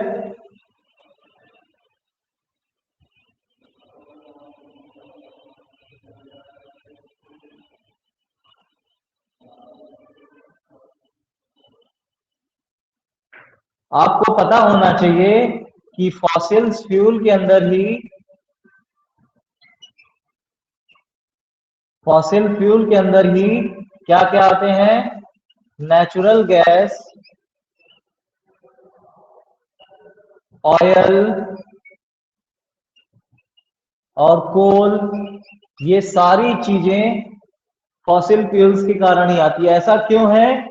आपको पता होना चाहिए कि फॉसिल्स फ्यूल के अंदर ही फॉसिल फ्यूल के अंदर ही क्या क्या आते हैं, नेचुरल गैस, ऑयल और कोल, ये सारी चीजें फॉसिल फ्यूल्स के कारण ही आती है। ऐसा क्यों है,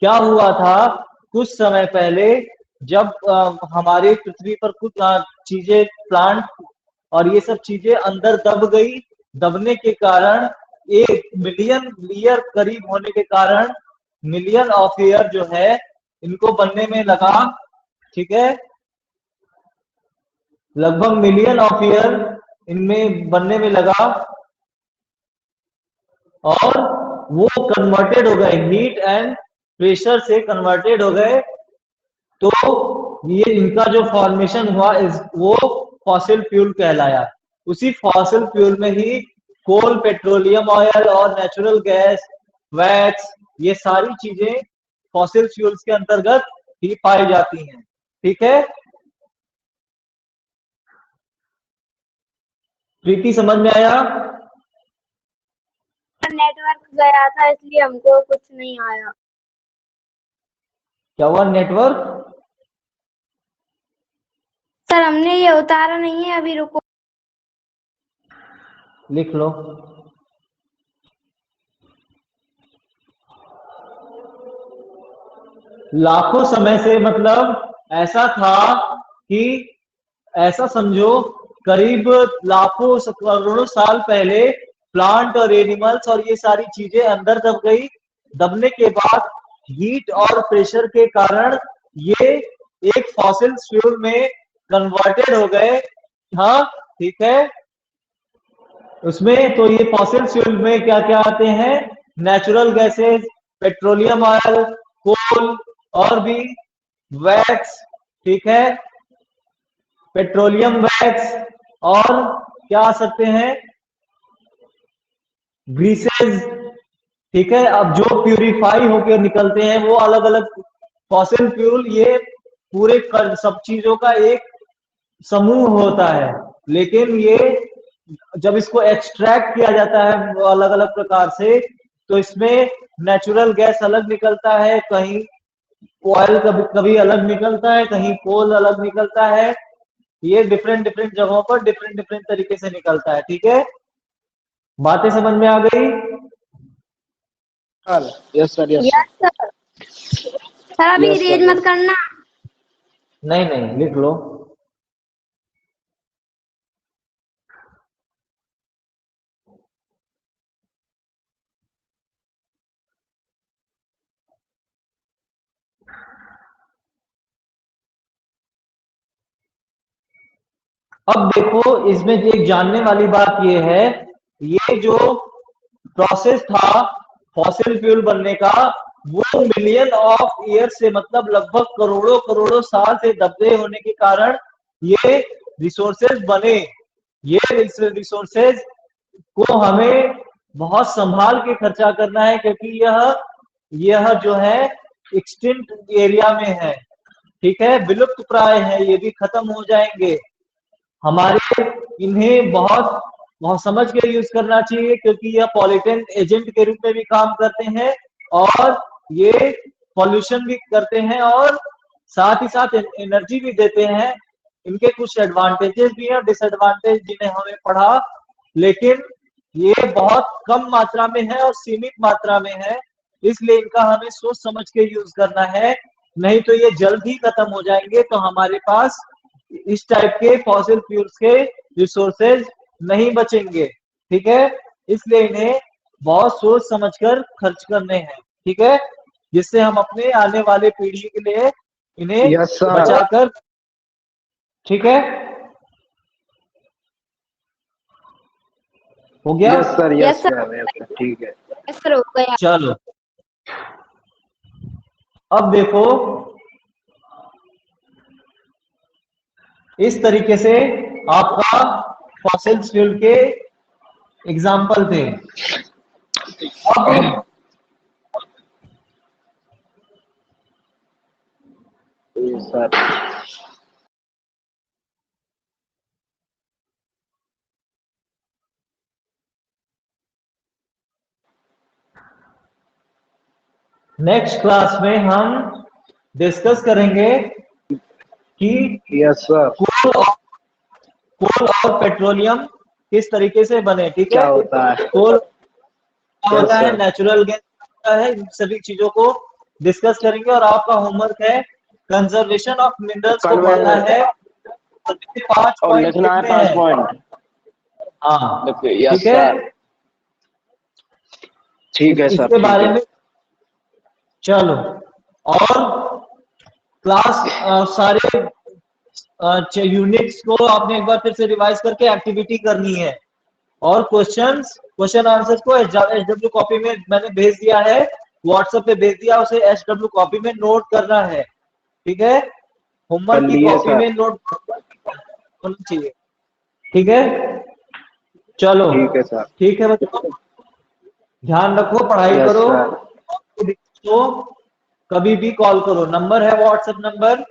क्या हुआ था कुछ समय पहले जब हमारे पृथ्वी पर कुछ चीजें प्लांट और ये सब चीजें अंदर दब गई, दबने के कारण 1 मिलियन ईयर करीब होने के कारण, मिलियन ऑफ ईयर जो है इनको बनने में लगा, ठीक है, लगभग मिलियन ऑफ ईयर इनमें बनने में लगा, और वो कन्वर्टेड हो गए, हीट एंड प्रेशर से कन्वर्टेड हो गए। तो ये इनका जो फॉर्मेशन हुआ वो फॉसिल फ्यूल कहलाया। उसी फॉसिल फ्यूल में ही कोल, पेट्रोलियम ऑयल और नेचुरल गैस, वैक्स, ये सारी चीजें फॉसिल फ्यूल्स के अंतर्गत ही पाई जाती हैं। ठीक है, प्रीति समझ में आया? नेटवर्क गया था इसलिए हमको कुछ नहीं आया। क्या हुआ? नेटवर्क? सर हमने ये उतारा नहीं है, अभी रुको। लिख लो। लाखों समय से, मतलब ऐसा था कि, ऐसा समझो, करीब लाखों करोड़ों साल पहले प्लांट और एनिमल्स और ये सारी चीजें अंदर दब गई। दबने के बाद हीट और प्रेशर के कारण ये एक फॉसिल फ्यूल में कन्वर्टेड हो गए। हाँ, ठीक है। उसमें तो ये फॉसिल फ्यूल में क्या क्या आते हैं? नेचुरल गैसेस, पेट्रोलियम ऑयल, कोल, और भी वैक्स, ठीक है, पेट्रोलियम वैक्स, और क्या आ सकते हैं? ग्रीसेस, ठीक है। अब जो प्यूरिफाई होकर निकलते हैं वो अलग अलग फॉसिल फ्यूल, ये पूरे सब चीजों का एक समूह होता है। लेकिन ये जब इसको एक्सट्रैक्ट किया जाता है अलग अलग प्रकार से, तो इसमें नेचुरल गैस अलग निकलता है, कहीं ऑयल कभी कभी अलग निकलता है, कहीं कोल अलग निकलता है। ये डिफरेंट डिफरेंट जगहों पर डिफरेंट डिफरेंट तरीके से निकलता है। ठीक है, बातें समझ में आ गई? Yes sir, yes yes sir, sir. Sir अभी यस रेज सर, मत करना। नहीं नहीं, लिख लो। अब देखो, इसमें एक जानने वाली बात ये है, ये जो प्रोसेस था फॉसिल फ्यूल बनने का, वो मिलियन ऑफ ईयर से, मतलब लगभग करोड़ों करोड़ों साल से दबे होने के कारण ये रिसोर्सेज बने। ये रिसोर्सेज को हमें बहुत संभाल के खर्चा करना है, क्योंकि यह जो है एक्सटिंक्ट एरिया में है। ठीक है, विलुप्त प्राय है, ये भी खत्म हो जाएंगे। हमारे इन्हें बहुत बहुत समझ के यूज करना चाहिए, क्योंकि यह पॉल्यूटेंट एजेंट के रूप में भी काम करते हैं, और ये पॉल्यूशन भी करते हैं, और साथ ही साथ एनर्जी भी देते हैं। इनके कुछ एडवांटेजेस भी हैं, डिसएडवांटेज, जिन्हें हमें पढ़ा, लेकिन ये बहुत कम मात्रा में है और सीमित मात्रा में है। इसलिए इनका हमें सोच समझ के यूज करना है, नहीं तो ये जल्द ही खत्म हो जाएंगे। तो हमारे पास इस टाइप के फॉसिल फ्यूल्स के रिसोर्सेज नहीं बचेंगे। ठीक है, इसलिए इन्हें बहुत सोच समझकर खर्च करने हैं। ठीक है, जिससे हम अपने आने वाले पीढ़ी के लिए इन्हें यस सर, बचाकर, ठीक है, हो गया? Yes sir, yes yes sir, sir, yes sir, ठीक है। यस सर हो गया। चलो, अब देखो, इस तरीके से आपका फॉसिल फ्यूल के एग्जाम्पल थे। अब सर, नेक्स्ट क्लास में हम डिस्कस करेंगे कि यस सर, कोल और पेट्रोलियम किस तरीके से बने। ठीक क्या है, होता है? कोल क्या यस होता है, सर, नेचुरल गैस होता है, इन सभी चीजों को डिस्कस करेंगे। और आपका होमवर्क है कंजर्वेशन ऑफ मिनरल्स को पढ़ना है, 5 और पॉइंट लिखना है लिखने 5 हैं। पॉइंट। हाँ, यस ठीक है, सर, ठीक है सर, इसके ठीक बारे है। में। चलो, और क्लास सारे यूनिट्स को आपने एक बार फिर से रिवाइज करके एक्टिविटी करनी है, और क्वेश्चन आंसर को HW कॉपी में मैंने भेज दिया है, व्हाट्सएप पे भेज दिया, उसे HW कॉपी में नोट करना है, ठीक है। होमवर्क की लिए कॉपी सर। में नोट होना चाहिए, ठीक है। चलो ठीक है सर। ठीक है बच्चों, ध्यान रखो, पढ़ाई यस करो, सर। तो कभी भी कॉल करो, नंबर है व्हाट्सएप नंबर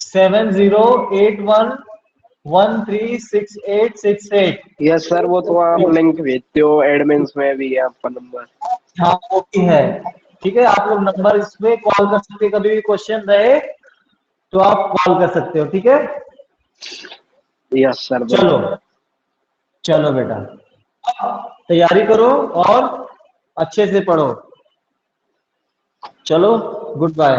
7081136868। यस सर, वो तो आप लिंक भेजते हो, एडमिन्स में भी है आपका नंबर। हाँ वो भी है, ठीक है। आप लोग नंबर इसमें कॉल कर सकते हैं, कभी भी क्वेश्चन रहे तो आप कॉल कर सकते हो, ठीक है। यस सर, चलो बिल्कुल। चलो बेटा, तैयारी करो और अच्छे से पढ़ो। चलो, गुड बाय।